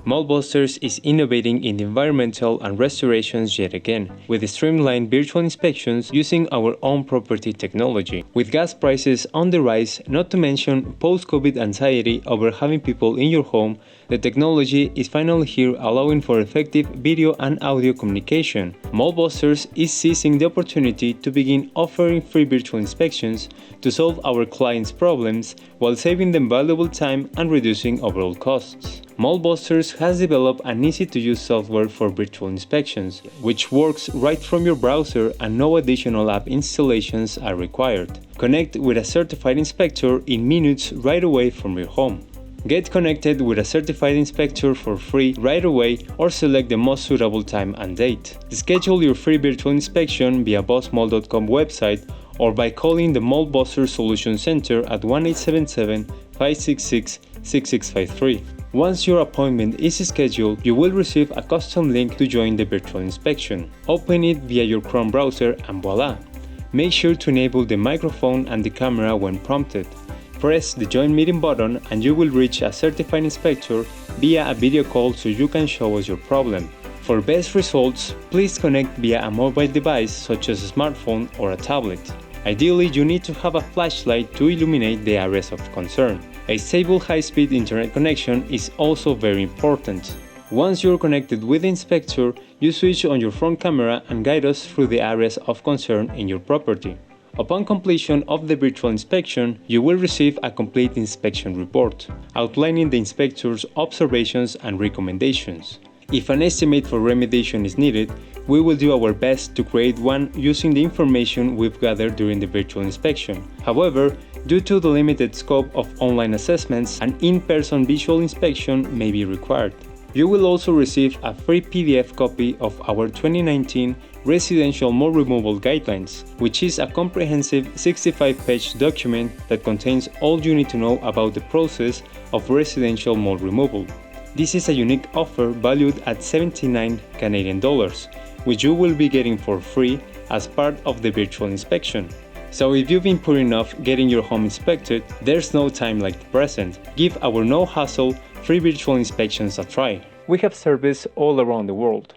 Moldbusters is innovating in environmental and restorations yet again, with streamlined virtual inspections using our own property technology. With gas prices on the rise, not to mention post-COVID anxiety over having people in your home, the technology is finally here, allowing for effective video and audio communication. Moldbusters is seizing the opportunity to begin offering free virtual inspections to solve our clients' problems while saving them valuable time and reducing overall costs. Moldbusters has developed an easy-to-use software for virtual inspections, which works right from your browser and no additional app installations are required. Connect with a certified inspector in minutes right away from your home. Get connected with a certified inspector for free right away or select the most suitable time and date. Schedule your free virtual inspection via bossmold.com website or by calling the Moldbuster Solution Center at 1-877-566-6653. Once your appointment is scheduled, you will receive a custom link to join the virtual inspection. Open it via your Chrome browser and voila! Make sure to enable the microphone and the camera when prompted. Press the Join Meeting button and you will reach a certified inspector via a video call so you can show us your problem. For best results, please connect via a mobile device such as a smartphone or a tablet. Ideally, you need to have a flashlight to illuminate the areas of concern. A stable high-speed internet connection is also very important. Once you're connected with the inspector, you switch on your front camera and guide us through the areas of concern in your property. Upon completion of the virtual inspection, you will receive a complete inspection report, outlining the inspector's observations and recommendations. If an estimate for remediation is needed, we will do our best to create one using the information we've gathered during the virtual inspection. However, due to the limited scope of online assessments, an in-person visual inspection may be required. You will also receive a free PDF copy of our 2019 Residential Mold Removal Guidelines, which is a comprehensive 65-page document that contains all you need to know about the process of residential mold removal. This is a unique offer valued at $79 Canadian, which you will be getting for free as part of the virtual inspection. So if you've been putting off getting your home inspected, there's no time like the present. Give our no-hassle free virtual inspections a try. We have service all around the world.